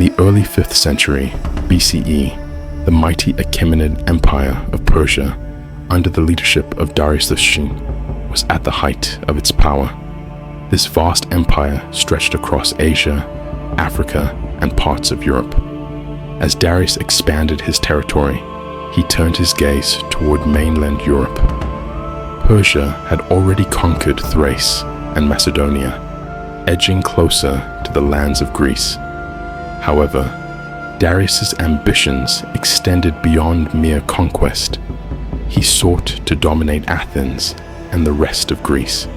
the early 5th century BCE, the mighty Achaemenid Empire of Persia, under the leadership of Darius I, was at the height of its power. This vast empire stretched across Asia, Africa, and parts of Europe. As Darius expanded his territory, he turned his gaze toward mainland Europe. Persia had already conquered Thrace and Macedonia, edging closer to the lands of Greece. However, Darius's ambitions extended beyond mere conquest. He sought to dominate Athens and the rest of Greece.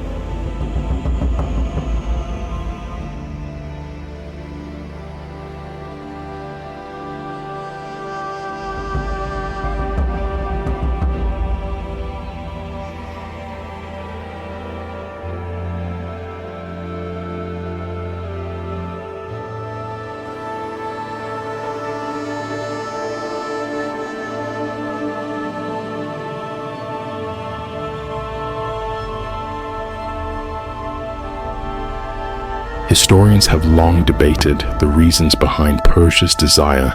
Historians have long debated the reasons behind Persia's desire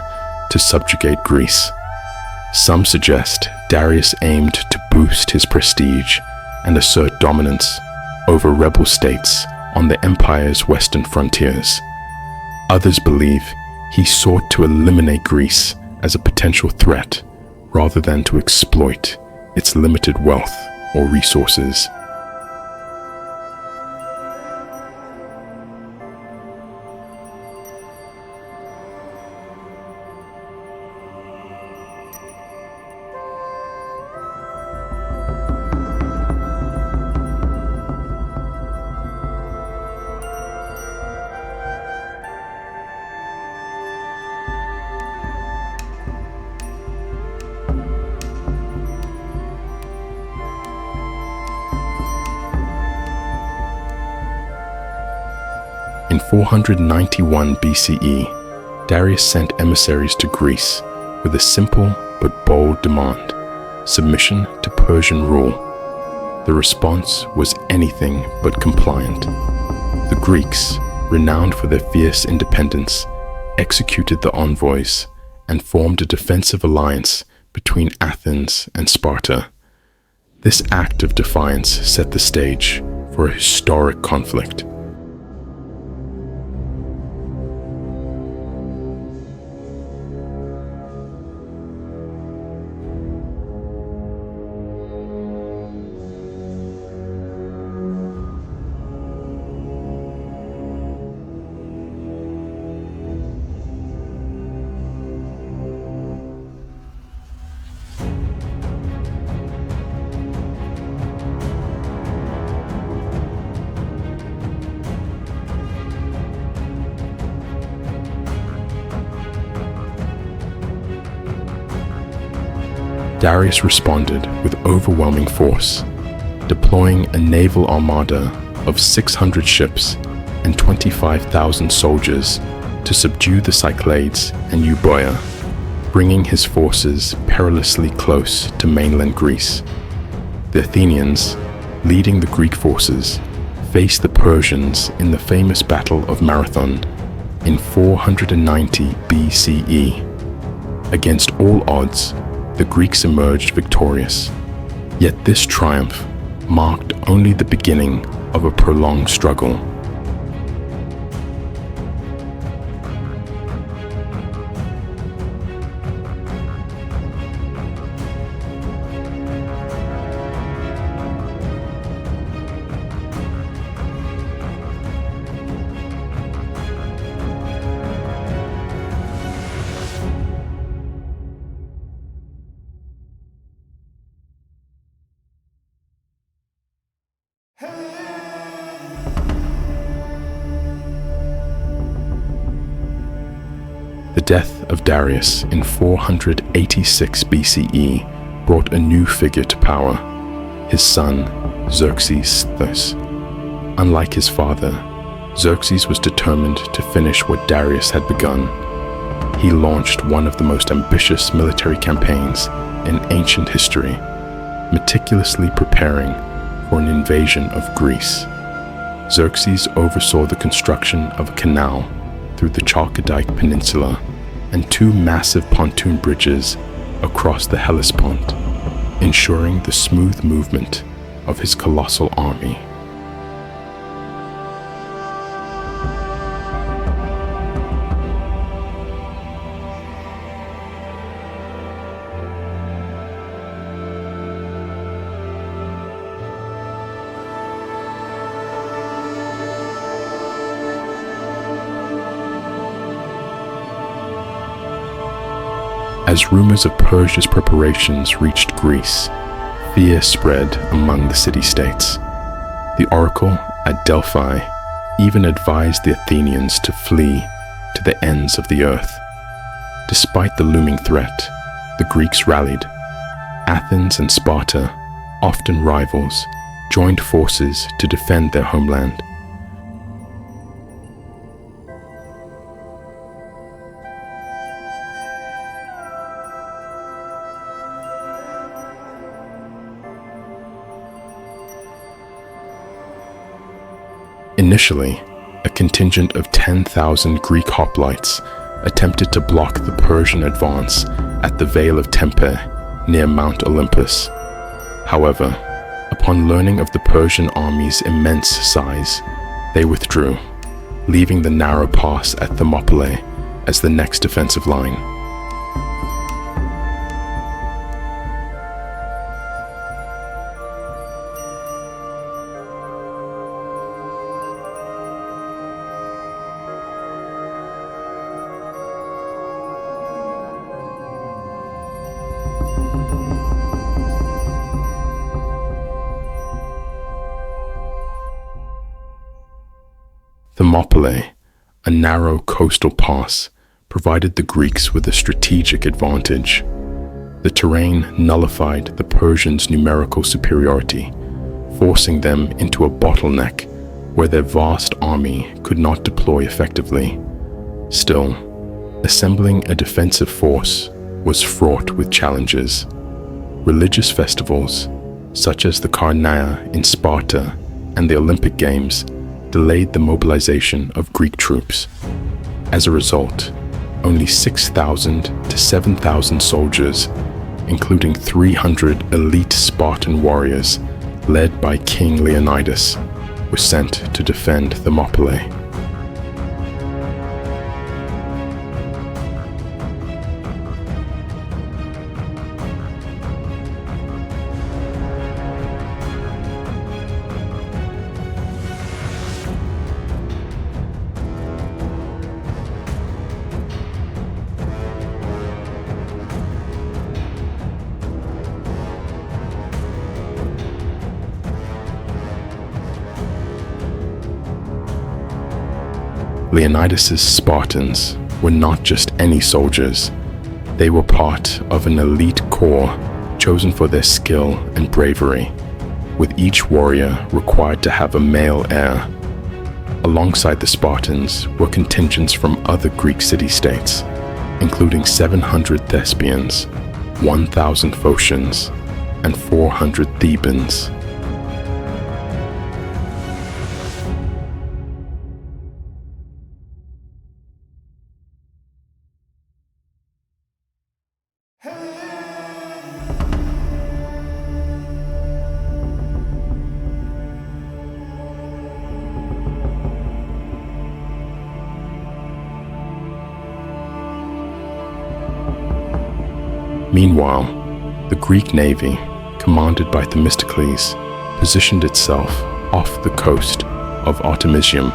to subjugate Greece. Some suggest Darius aimed to boost his prestige and assert dominance over rebel states on the empire's western frontiers. Others believe he sought to eliminate Greece as a potential threat rather than to exploit its limited wealth or resources. In 491 BCE, Darius sent emissaries to Greece with a simple but bold demand: submission to Persian rule. The response was anything but compliant. The Greeks, renowned for their fierce independence, executed the envoys and formed a defensive alliance between Athens and Sparta. This act of defiance set the stage for a historic conflict. Darius responded with overwhelming force, deploying a naval armada of 600 ships and 25,000 soldiers to subdue the Cyclades and Euboea, bringing his forces perilously close to mainland Greece. The Athenians, leading the Greek forces, faced the Persians in the famous Battle of Marathon in 490 BCE. Against all odds, the Greeks emerged victorious. Yet this triumph marked only the beginning of a prolonged struggle. The death of Darius in 486 BCE brought a new figure to power, his son, Xerxes I. Unlike his father, Xerxes was determined to finish what Darius had begun. He launched one of the most ambitious military campaigns in ancient history, meticulously preparing for an invasion of Greece. Xerxes oversaw the construction of a canal through the Chalkidike Peninsula and two massive pontoon bridges across the Hellespont, ensuring the smooth movement of his colossal army. As rumors of Persia's preparations reached Greece, fear spread among the city-states. The oracle at Delphi even advised the Athenians to flee to the ends of the earth. Despite the looming threat, the Greeks rallied. Athens and Sparta, often rivals, joined forces to defend their homeland. Initially, a contingent of 10,000 Greek hoplites attempted to block the Persian advance at the Vale of Tempe near Mount Olympus. However, upon learning of the Persian army's immense size, they withdrew, leaving the narrow pass at Thermopylae as the next defensive line. Thermopylae, a narrow coastal pass, provided the Greeks with a strategic advantage. The terrain nullified the Persians' numerical superiority, forcing them into a bottleneck where their vast army could not deploy effectively. Still, assembling a defensive force was fraught with challenges. Religious festivals, such as the Karnaia in Sparta and the Olympic Games, delayed the mobilization of Greek troops. As a result, only 6,000 to 7,000 soldiers, including 300 elite Spartan warriors led by King Leonidas, were sent to defend Thermopylae. Leonidas's Spartans were not just any soldiers. They were part of an elite corps chosen for their skill and bravery, with each warrior required to have a male heir. Alongside the Spartans were contingents from other Greek city-states, including 700 Thespians, 1,000 Phocians, and 400 Thebans. Meanwhile, the Greek navy, commanded by Themistocles, positioned itself off the coast of Artemisium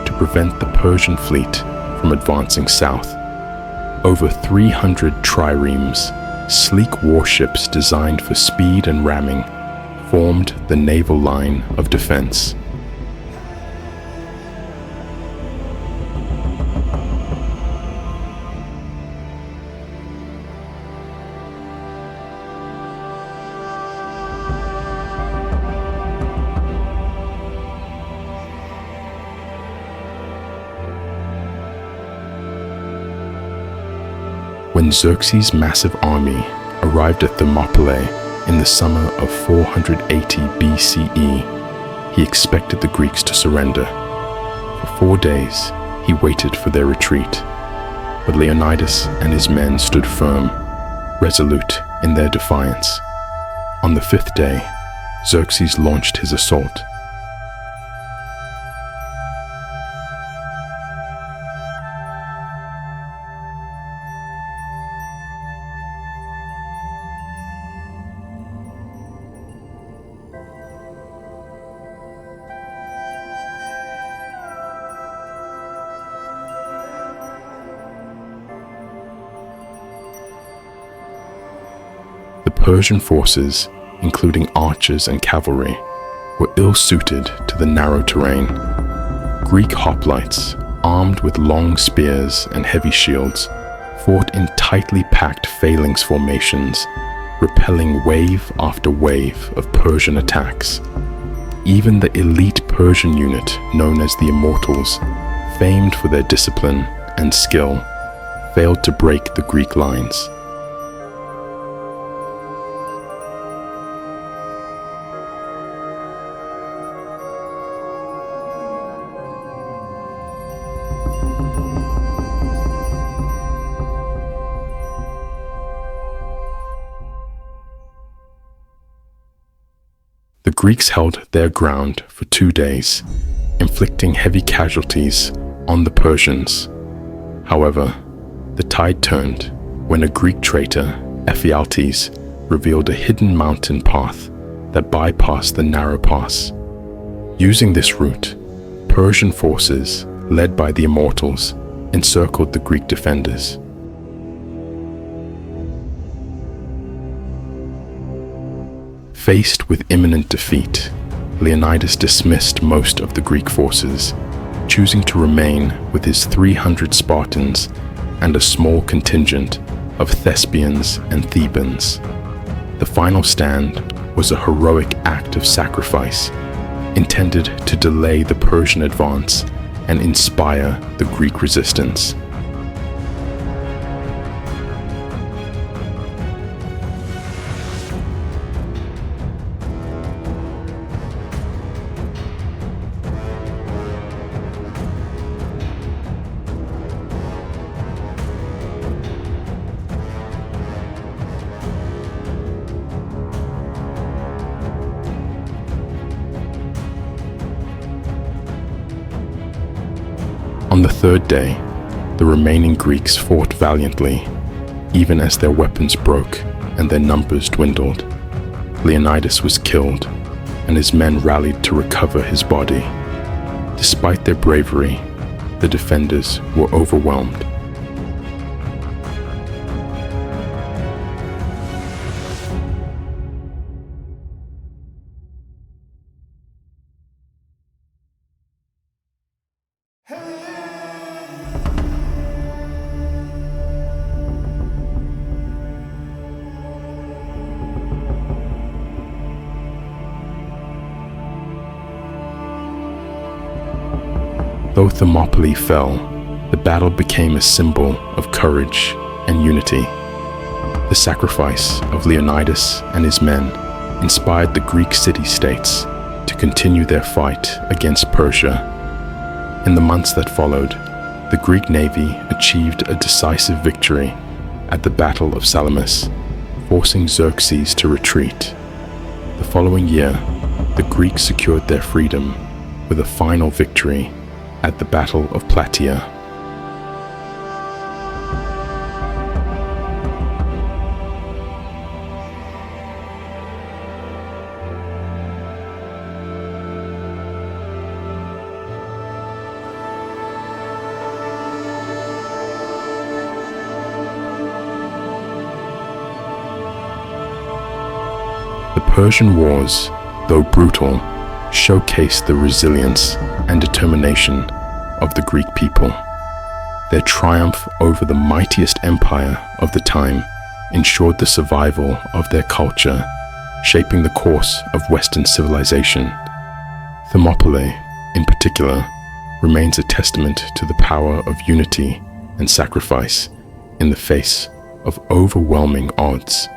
to prevent the Persian fleet from advancing south. Over 300 triremes, sleek warships designed for speed and ramming, formed the naval line of defense. When Xerxes' massive army arrived at Thermopylae in the summer of 480 BCE, he expected the Greeks to surrender. For 4 days, he waited for their retreat. But Leonidas and his men stood firm, resolute in their defiance. On the 5th day, Xerxes launched his assault. The Persian forces, including archers and cavalry, were ill-suited to the narrow terrain. Greek hoplites, armed with long spears and heavy shields, fought in tightly packed phalanx formations, repelling wave after wave of Persian attacks. Even the elite Persian unit known as the Immortals, famed for their discipline and skill, failed to break the Greek lines. The Greeks held their ground for 2 days, inflicting heavy casualties on the Persians. However, the tide turned when a Greek traitor, Ephialtes, revealed a hidden mountain path that bypassed the narrow pass. Using this route, Persian forces, led by the Immortals, encircled the Greek defenders. Faced with imminent defeat, Leonidas dismissed most of the Greek forces, choosing to remain with his 300 Spartans and a small contingent of Thespians and Thebans. The final stand was a heroic act of sacrifice, intended to delay the Persian advance and inspire the Greek resistance. On the 3rd day, the remaining Greeks fought valiantly, even as their weapons broke and their numbers dwindled. Leonidas was killed, and his men rallied to recover his body. Despite their bravery, the defenders were overwhelmed. Though Thermopylae fell, the battle became a symbol of courage and unity. The sacrifice of Leonidas and his men inspired the Greek city-states to continue their fight against Persia. In the months that followed, the Greek navy achieved a decisive victory at the Battle of Salamis, forcing Xerxes to retreat. The following year, the Greeks secured their freedom with a final victory at the Battle of Plataea. The Persian Wars, though brutal, showcased the resilience and determination of the Greek people. Their triumph over the mightiest empire of the time ensured the survival of their culture, shaping the course of Western civilization. Thermopylae, in particular, remains a testament to the power of unity and sacrifice in the face of overwhelming odds.